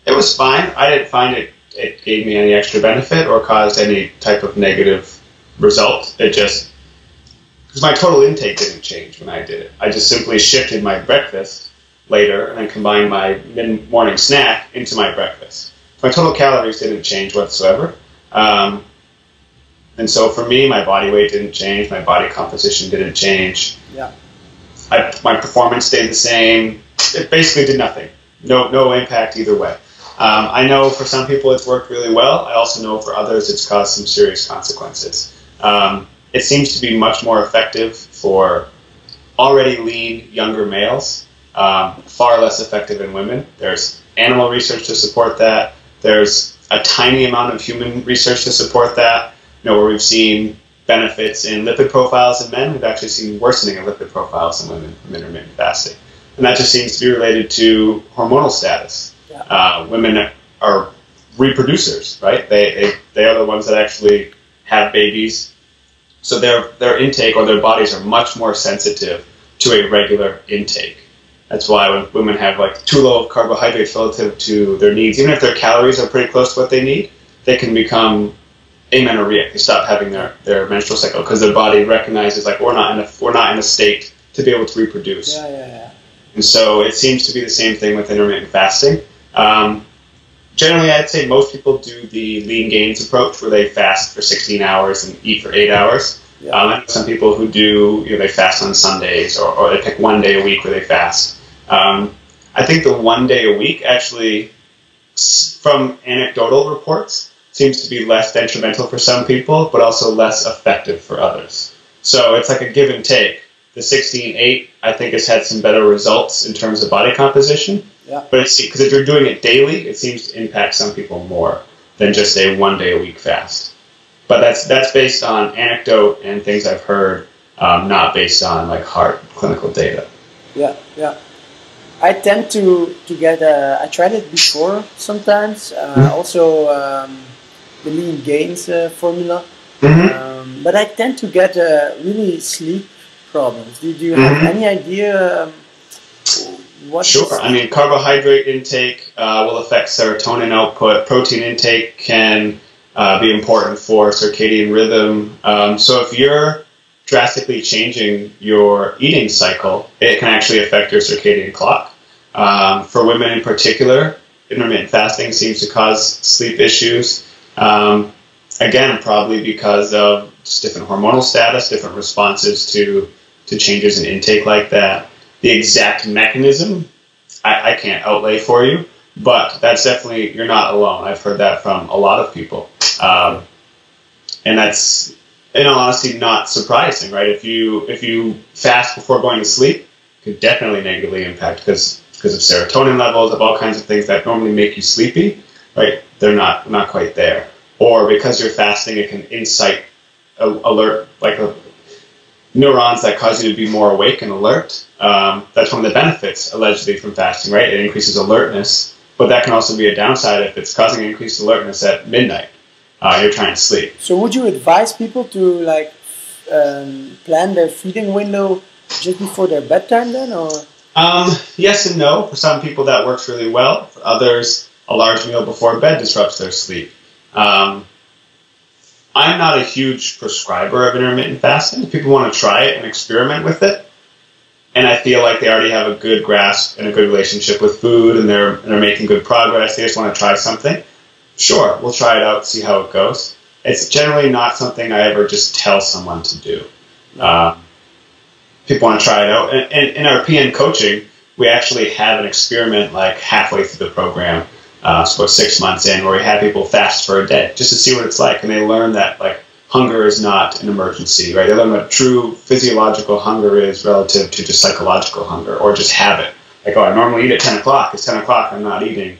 it was fine. I didn't find it gave me any extra benefit or caused any type of negative result. It just, because my total intake didn't change when I did it. I just simply shifted my breakfast later and then combined my mid-morning snack into my breakfast. My total calories didn't change whatsoever. And so for me, my body weight didn't change, my body composition didn't change.
Yeah.
My performance stayed the same. It basically did nothing. No impact either way. I know for some people it's worked really well. I also know for others it's caused some serious consequences. It seems to be much more effective for already lean younger males, far less effective in women. There's animal research to support that. There's a tiny amount of human research to support that. Where we've seen benefits in lipid profiles in men, we've actually seen worsening of lipid profiles in women from intermittent fasting. And that just seems to be related to hormonal status. Yeah. Women are reproducers, right? They are the ones that actually have babies. So their intake or their bodies are much more sensitive to a regular intake. That's why when women have like too low of carbohydrates relative to their needs, even if their calories are pretty close to what they need, they can become amenorrheic. They stop having their menstrual cycle because their body recognizes like we're not in a state to be able to reproduce.
Yeah.
And so it seems to be the same thing with intermittent fasting. Generally, I'd say most people do the lean gains approach where they fast for 16 hours and eat for 8 hours. Yeah. Some people who do, they fast on Sundays or they pick one day a week where they fast. I think the 1 day a week actually, from anecdotal reports, seems to be less detrimental for some people, but also less effective for others. So it's like a give and take. The 16-8, I think, has had some better results in terms of body composition.
Yeah.
But because if you're doing it daily, it seems to impact some people more than just a 1 day a week fast. But that's based on anecdote and things I've heard, not based on like hard clinical data.
Yeah. I tend to get, I tried it before sometimes, also the lean gains formula, but I tend to get really sleep problems. Do you have any idea what?
Sure. I mean, carbohydrate intake will affect serotonin output. Protein intake can be important for circadian rhythm. So if you're drastically changing your eating cycle, it can actually affect your circadian clock. For women in particular, intermittent fasting seems to cause sleep issues. Again, probably because of just different hormonal status, different responses to changes in intake like that. The exact mechanism, I can't outlay for you, but that's definitely, you're not alone. I've heard that from a lot of people. And that's, in all honesty, not surprising, right? If you fast before going to sleep, it could definitely negatively impact because of serotonin levels, of all kinds of things that normally make you sleepy, right? They're not quite there. Or because you're fasting, it can incite alert, like neurons that cause you to be more awake and alert. That's one of the benefits, allegedly, from fasting, right? It increases alertness, but that can also be a downside if it's causing increased alertness at midnight. You're trying to sleep.
So would you advise people to plan their feeding window just before their bedtime then, or?
Yes and no. For some people that works really well. For others, a large meal before bed disrupts their sleep. I'm not a huge prescriber of intermittent fasting. If people want to try it and experiment with it, and I feel like they already have a good grasp and a good relationship with food and they're making good progress, they just want to try something, sure, we'll try it out, see how it goes. It's generally not something I ever just tell someone to do. People want to try it out. And in our PN coaching, we actually have an experiment like halfway through the program, it's about 6 months in, where we had people fast for a day just to see what it's like. And they learn that like hunger is not an emergency, right? They learn what true physiological hunger is relative to just psychological hunger or just habit. Like, oh, I normally eat at 10 o'clock. It's 10 o'clock, I'm not eating.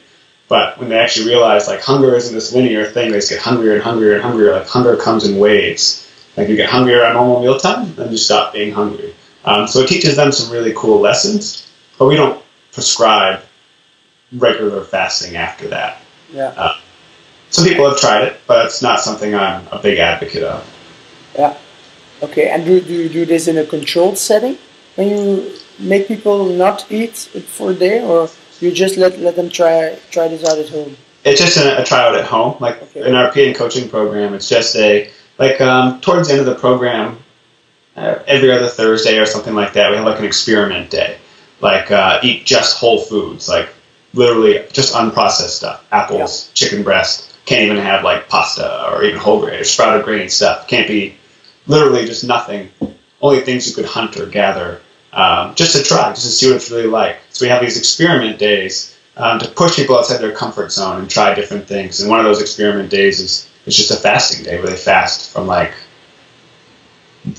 But when they actually realize like hunger isn't this linear thing, they just get hungrier and hungrier and hungrier. Like hunger comes in waves. Like you get hungrier at normal mealtime, then you stop being hungry. So it teaches them some really cool lessons, but we don't prescribe regular fasting after that.
Yeah.
Some people have tried it, but it's not something I'm a big advocate of.
Yeah. Okay, and do you do this in a controlled setting when you make people not eat for a day, or you just let them try this out at home?
It's just a tryout at home. Like in our PN coaching program, it's just towards the end of the program, every other Thursday or something like that, we have like an experiment day. Like eat just whole foods, like literally just unprocessed stuff. Apples, chicken breast. Can't even have like pasta or even whole grain or sprouted grain stuff. Can't be, literally just nothing. Only things you could hunt or gather. Just to try, just to see what it's really like. So we have these experiment days to push people outside their comfort zone and try different things. And one of those experiment days is just a fasting day where they fast from like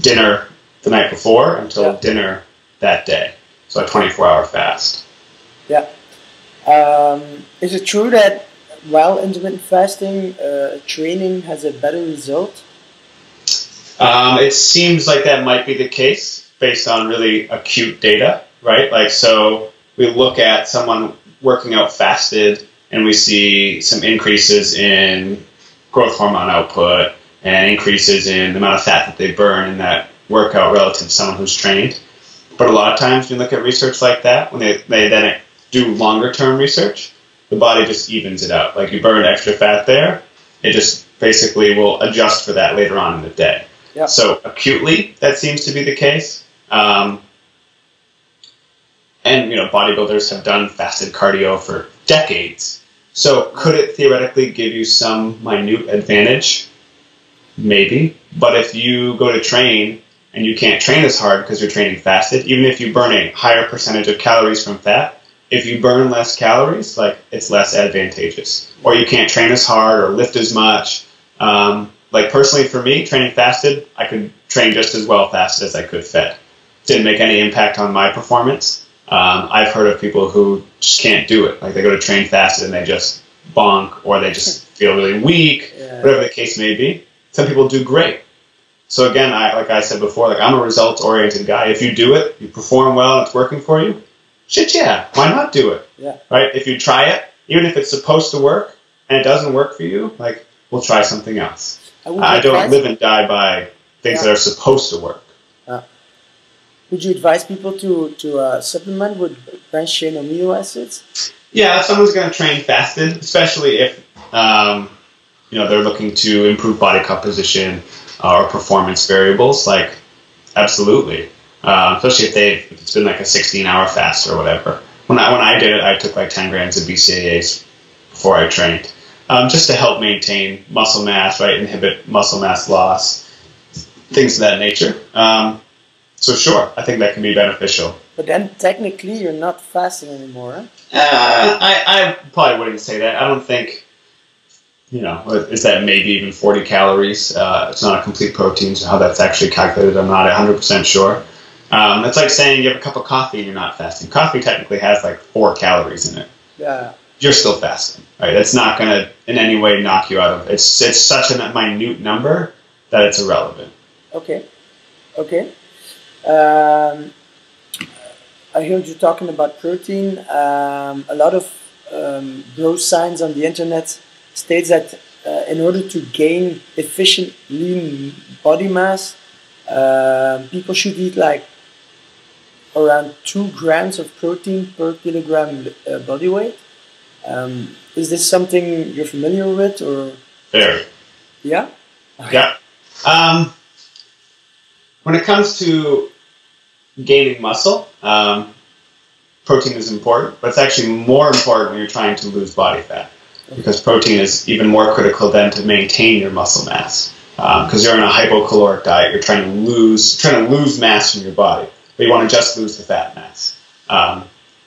dinner the night before until dinner that day. So a 24-hour fast. Yeah.
Is it true that while intermittent fasting, training has a better result?
It seems like that might be the case based on really acute data, right? Like, so we look at someone working out fasted and we see some increases in growth hormone output and increases in the amount of fat that they burn in that workout relative to someone who's trained. But a lot of times when you look at research like that, when they then do longer term research, the body just evens it out. Like you burned extra fat there, it just basically will adjust for that later on in the day.
Yeah.
So acutely, that seems to be the case. And bodybuilders have done fasted cardio for decades. So could it theoretically give you some minute advantage? Maybe. But if you go to train and you can't train as hard because you're training fasted, even if you burn a higher percentage of calories from fat, if you burn less calories, like, it's less advantageous. Or you can't train as hard or lift as much. Like, personally for me, training fasted, I could train just as well fasted as I could fed. Didn't make any impact on my performance. I've heard of people who just can't do it. Like, they go to train fasted and they just bonk, or they just feel really weak, whatever the case may be. Some people do great. So again, like I said before, like, I'm a results-oriented guy. If you do it, you perform well, and it's working for you, shit, yeah, why not do it?
Yeah.
Right? If you try it, even if it's supposed to work and it doesn't work for you, like, we'll try something else. I don't live and die by things that are supposed to work.
Would you advise people to supplement with branched chain amino acids? Yeah,
if someone's going to train fasted, especially if they're looking to improve body composition or performance variables, like, absolutely. Especially if it's been like a 16-hour fast or whatever. When I did it, I took like 10 grams of BCAAs before I trained, just to help maintain muscle mass, right? Inhibit muscle mass loss, things of that nature. So sure, I think that can be beneficial.
But then technically you're not fasting anymore, huh?
I probably wouldn't say that. I don't think, is that maybe even 40 calories? It's not a complete protein, so how that's actually calculated, I'm not 100% sure. It's like saying you have a cup of coffee and you're not fasting. Coffee technically has like 4 calories in it.
Yeah. You're
still fasting, right? It's not going to in any way knock you out of it. It's such a minute number that it's irrelevant.
Okay. I heard you talking about protein. A lot of bro science on the internet states that in order to gain efficient lean body mass, people should eat like around 2 grams of protein per kilogram body weight. Is this something you're familiar with, or?
Very.
Yeah? Okay.
Yeah. When it comes to gaining muscle, protein is important, but it's actually more important when you're trying to lose body fat, because protein is even more critical than to maintain your muscle mass. Because you're in a hypocaloric diet, you're trying to lose mass from your body, but you want to just lose the fat mass.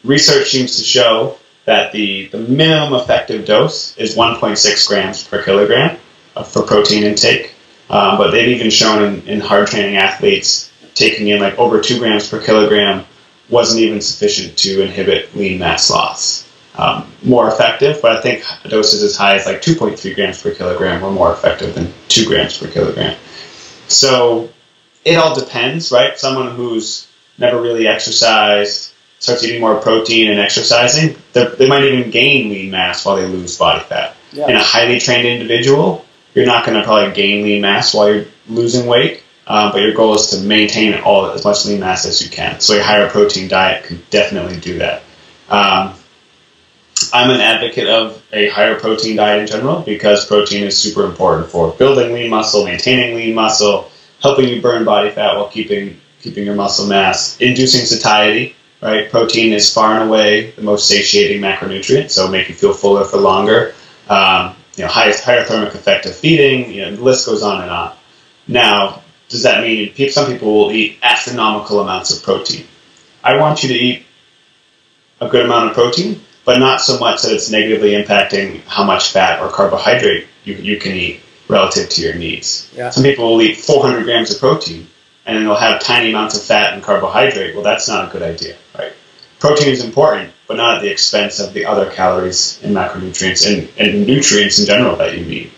Research seems to show that the minimum effective dose is 1.6 grams per kilogram for protein intake. But they've even shown in hard training athletes taking in like over 2 grams per kilogram wasn't even sufficient to inhibit lean mass loss. More effective, but I think doses as high as like 2.3 grams per kilogram were more effective than 2 grams per kilogram. So it all depends, right? Someone who's never really exercised, starts eating more protein and exercising, they might even gain lean mass while they lose body fat. Yeah. In a highly trained individual, you're not going to probably gain lean mass while you're losing weight, but your goal is to maintain as much lean mass as you can. So a higher protein diet can definitely do that. I'm an advocate of a higher protein diet in general, because protein is super important for building lean muscle, maintaining lean muscle, helping you burn body fat while keeping your muscle mass, inducing satiety. Right? Protein is far and away the most satiating macronutrient, so make you feel fuller for longer. Higher thermic effect of feeding. The list goes on and on. Now, does that mean some people will eat astronomical amounts of protein? I want you to eat a good amount of protein, but not so much that it's negatively impacting how much fat or carbohydrate you can eat relative to your needs. Yeah. Some people will eat 400 grams of protein, and then they'll have tiny amounts of fat and carbohydrate. Well, that's not a good idea, right? Protein is important, but not at the expense of the other calories and macronutrients and nutrients in general that you need.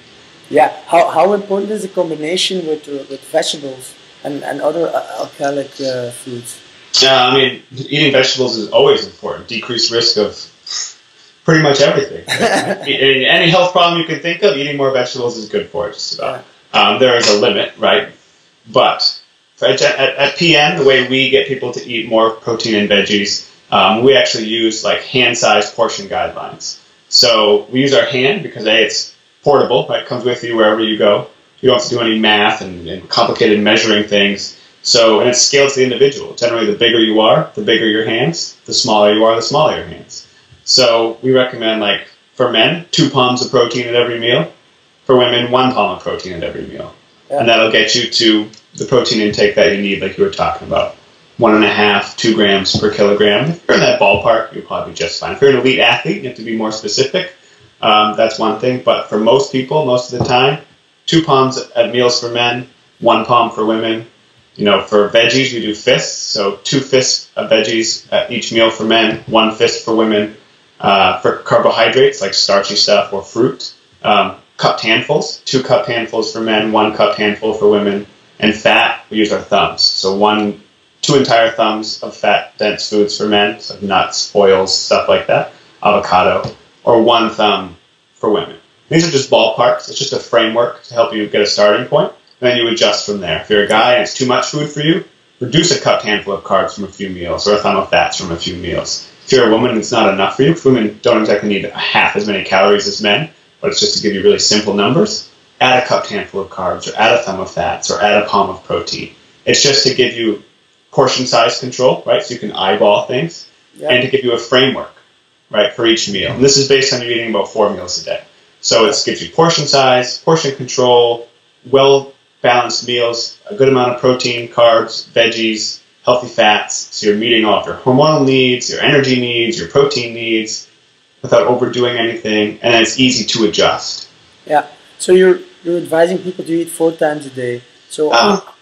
Yeah. How important is the combination with vegetables and other alkalic foods?
Eating vegetables is always important. Decreased risk of pretty much everything. Any health problem you can think of, eating more vegetables is good for it, just about. Yeah. There is a limit, right? But at PN, the way we get people to eat more protein and veggies, we actually use like hand-sized portion guidelines. So we use our hand because it's portable, right? It comes with you wherever you go. You don't have to do any math and complicated measuring things. So, and it's scaled to the individual. Generally, the bigger you are, the bigger your hands. The smaller you are, the smaller your hands. So we recommend, like, for men, 2 palms of protein at every meal. For women, 1 palm of protein at every meal. Yeah. And that'll get you to the protein intake that you need, like you were talking about. 1.5, 2 grams per kilogram. If you're in that ballpark, you'll probably be just fine. If you're an elite athlete, you have to be more specific. That's one thing. But for most people, most of the time, 2 palms at meals for men, 1 palm for women. You know, for veggies, we do fists. So 2 fists of veggies at each meal for men, 1 fist for women. For carbohydrates, like starchy stuff or fruit, cupped handfuls. 2 cupped handfuls for men, 1 cupped handful for women. And fat, we use our thumbs. So 2 entire thumbs of fat-dense foods for men, so nuts, oils, stuff like that, avocado, or 1 thumb for women. These are just ballparks. It's just a framework to help you get a starting point, and then you adjust from there. If you're a guy and it's too much food for you, reduce a cupped handful of carbs from a few meals, or a thumb of fats from a few meals. If you're a woman and it's not enough for you, because women don't exactly need half as many calories as men, but it's just to give you really simple numbers, add a cupped handful of carbs, or add a thumb of fats, or add a palm of protein. It's just to give you portion size control, right? So you can eyeball things, and to give you a framework, right, for each meal. And this is based on you eating about 4 meals a day. So it gives you portion size, portion control, well-balanced meals, a good amount of protein, carbs, veggies, healthy fats. So you're meeting all of your hormonal needs, your energy needs, your protein needs, without overdoing anything, and then it's easy to adjust.
Yeah. So you're advising people to eat 4 times a day. So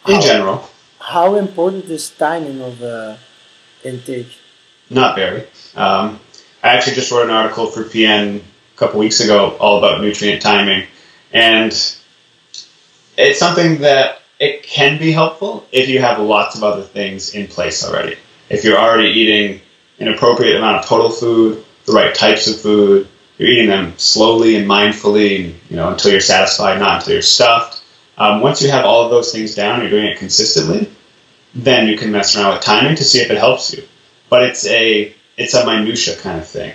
in general.
How important is timing of intake?
Not very. I actually just wrote an article for PN a couple weeks ago all about nutrient timing, and it's something that it can be helpful if you have lots of other things in place already. If you're already eating an appropriate amount of total food, the right types of food, you're eating them slowly and mindfully, and, until you're satisfied, not until you're stuffed. Once you have all of those things down, you're doing it consistently, then you can mess around with timing to see if it helps you. But it's a minutia kind of thing.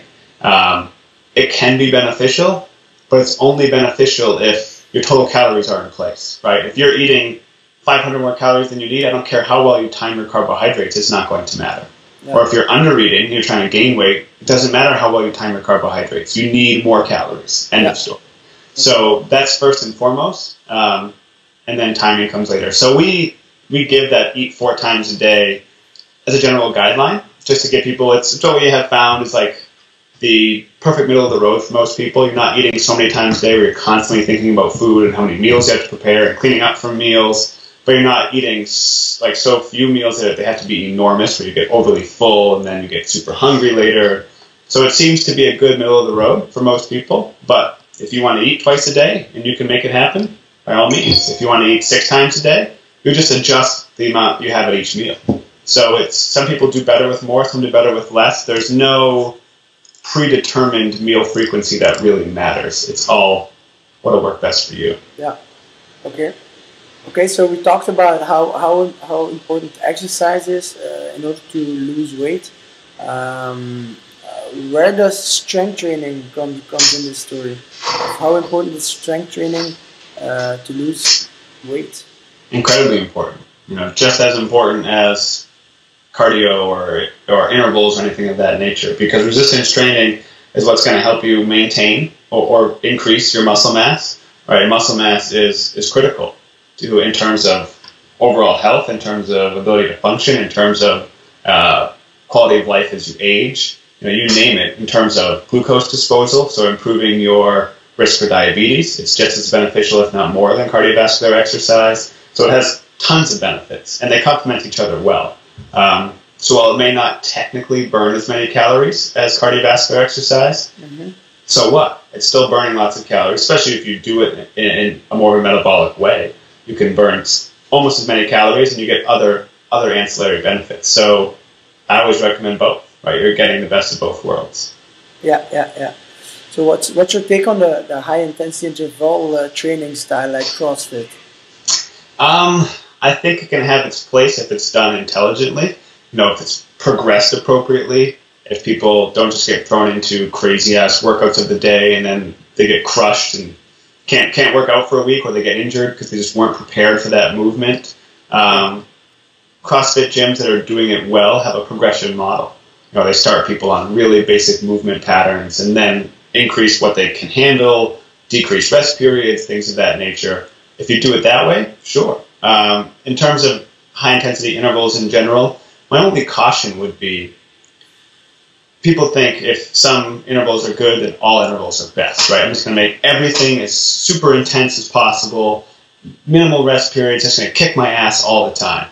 It can be beneficial, but it's only beneficial if your total calories are in place, right? If you're eating 500 more calories than you need, I don't care how well you time your carbohydrates, it's not going to matter. Yeah. Or if you're under-eating and you're trying to gain weight, it doesn't matter how well you time your carbohydrates. You need more calories. End of story. So that's first and foremost, and then timing comes later. So we give that eat 4 times a day as a general guideline, just to get people, it's what we have found is like the perfect middle of the road for most people. You're not eating so many times a day where you're constantly thinking about food and how many meals you have to prepare and cleaning up from meals, but you're not eating like so few meals that they have to be enormous where you get overly full and then you get super hungry later. So it seems to be a good middle of the road for most people, but if you want to eat twice a day and you can make it happen, by all means. If you want to eat 6 times a day, you just adjust the amount you have at each meal. So it's some people do better with more, some do better with less. There's no predetermined meal frequency that really matters. It's all what'll work best for you.
Yeah. Okay. So we talked about how important exercise is in order to lose weight. Where does strength training comes in this story? How important is strength training to lose weight?
Incredibly important. Just as important as cardio or intervals or anything of that nature, because resistance training is what's going to help you maintain or increase your muscle mass. Right? Muscle mass is critical in terms of overall health, in terms of ability to function, in terms of quality of life as you age. You name it. In terms of glucose disposal, so improving your risk for diabetes, it's just as beneficial, if not more, than cardiovascular exercise. So it has tons of benefits, and they complement each other well. So while it may not technically burn as many calories as cardiovascular exercise, so what? It's still burning lots of calories, especially if you do it in a more metabolic way. You can burn almost as many calories, and you get other ancillary benefits. So I always recommend both. Right, you're getting the best of both worlds.
Yeah. So what's your take on the high intensity interval training style like CrossFit?
I think it can have its place if it's done intelligently. If it's progressed appropriately, if people don't just get thrown into crazy ass workouts of the day and then they get crushed and can't work out for a week, or they get injured because they just weren't prepared for that movement. CrossFit gyms that are doing it well have a progression model. They start people on really basic movement patterns and then increase what they can handle, decrease rest periods, things of that nature. If you do it that way, sure. In terms of high-intensity intervals in general, my only caution would be people think if some intervals are good, then all intervals are best, right? I'm just going to make everything as super intense as possible, minimal rest periods, just going to kick my ass all the time.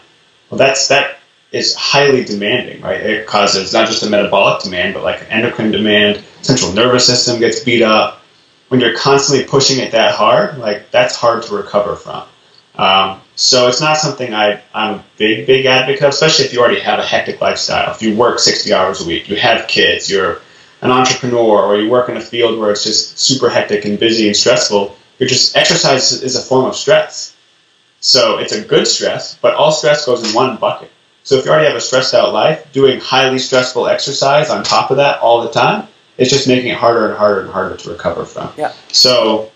Well, that is highly demanding, right? It causes not just a metabolic demand, but like an endocrine demand. Central nervous system gets beat up. When you're constantly pushing it that hard, like that's hard to recover from. So it's not something I'm a big advocate of, especially if you already have a hectic lifestyle. If you work 60 hours a week, you have kids, you're an entrepreneur, or you work in a field where it's just super hectic and busy and stressful, exercise is a form of stress. So it's a good stress, but all stress goes in one bucket. So if you already have a stressed out life, doing highly stressful exercise on top of that all the time, it's just making it harder and harder and harder to recover from.
Yeah.
So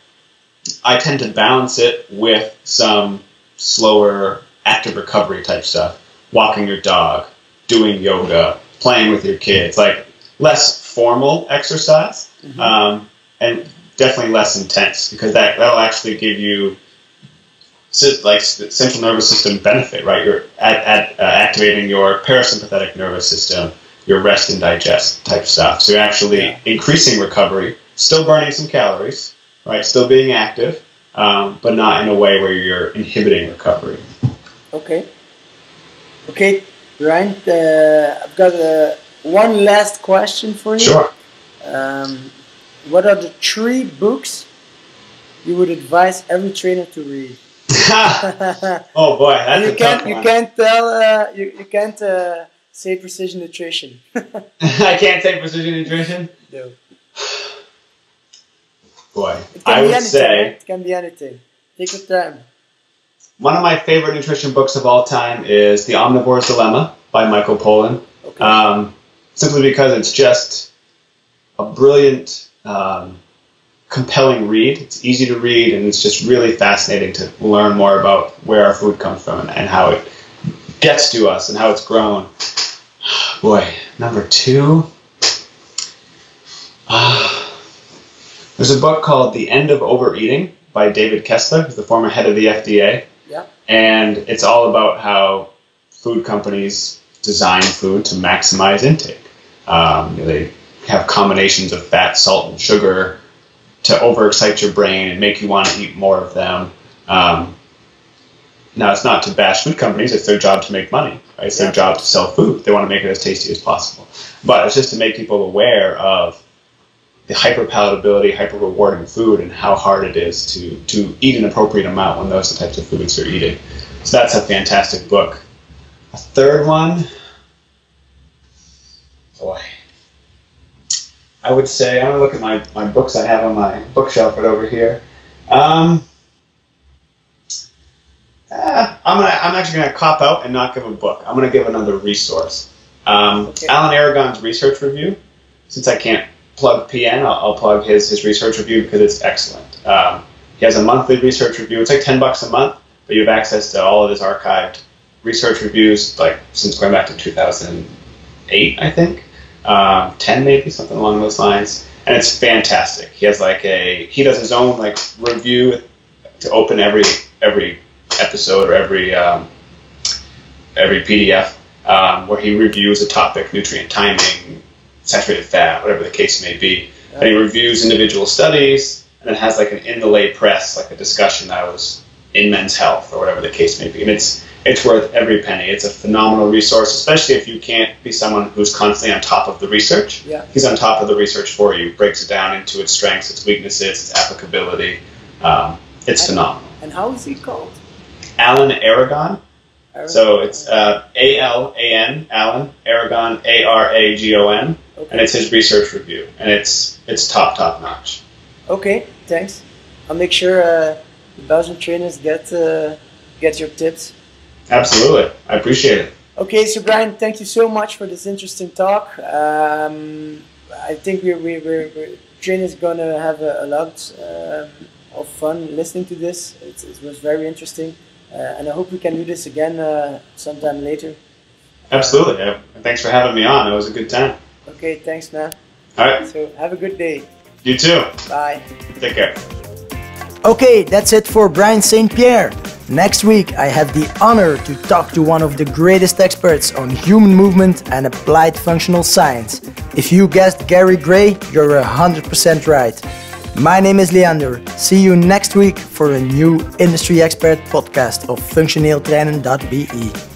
I tend to balance it with some slower active recovery type stuff. Walking your dog, doing yoga, playing with your kids, like less formal exercise, and definitely less intense, because that'll actually give you like central nervous system benefit, right? You're activating your parasympathetic nervous system, your rest and digest type stuff. So you're actually increasing recovery, still burning some calories, right? Still being active, but not in a way where you're inhibiting recovery.
Okay, Brian, I've got one last question for you.
Sure.
What are the 3 books you would advise every trainer to read?
Oh boy, that's a tough one.
You can't say precision nutrition.
I can't say precision nutrition?
No.
Boy, I would say
it can be anything. Take your time.
One of my favorite nutrition books of all time is The Omnivore's Dilemma by Michael Pollan. Okay. Simply because it's just a brilliant, compelling read. It's easy to read, and it's just really fascinating to learn more about where our food comes from and how it gets to us and how it's grown. Boy, number 2. There's a book called The End of Overeating by David Kessler, who's the former head of the FDA.
Yeah.
And it's all about how food companies design food to maximize intake. They have combinations of fat, salt, and sugar to overexcite your brain and make you want to eat more of them. Now, it's not to bash food companies. It's their job to make money. Right? It's their job to sell food. They want to make it as tasty as possible. But it's just to make people aware of the hyper-palatability, hyper-rewarding food and how hard it is to eat an appropriate amount when those are the types of foods you're eating. So that's a fantastic book. A third one, boy, I would say, I'm going to look at my books I have on my bookshelf right over here. I'm actually going to cop out and not give a book. I'm going to give another resource.
Okay.
Alan Aragon's research review. Since I can't plug PN, I'll plug his research review because it's excellent. He has a monthly research review. It's like $10 a month, but you have access to all of his archived research reviews, like since going back to 2008, I think. 10 maybe, something along those lines. And it's fantastic. He has he does his own review to open every episode or every PDF where he reviews a topic, nutrient timing, saturated fat, whatever the case may be. And he reviews individual studies, and then has an in the lay press, a discussion that was in Men's Health or whatever the case may be. And it's worth every penny. It's a phenomenal resource, especially if you can't be someone who's constantly on top of the research. Yeah. He's on top of the research for you, breaks it down into its strengths, its weaknesses, its applicability. It's phenomenal.
And how is he called?
Alan Aragon. So it's A-L-A-N, Alan, Aragon, A-R-A-G-O-N, okay. And it's his research review, and it's top notch.
Okay, thanks. I'll make sure the Belgian trainers get your tips.
Absolutely, I appreciate it.
Okay, so Brian, thank you so much for this interesting talk. I think we're trainers gonna have a lot of fun listening to this. It was very interesting. And I hope we can do this again sometime later.
Absolutely. Thanks for having me on. It was a good time.
Okay, thanks, man.
All right.
So have a good day.
You too.
Bye.
Take care.
Okay, that's it for Brian St Pierre. Next week, I have the honor to talk to one of the greatest experts on human movement and applied functional science. If you guessed Gary Gray, you're 100% right. My name is Leander. See you next week for a new industry expert podcast of functioneeltrainen.be.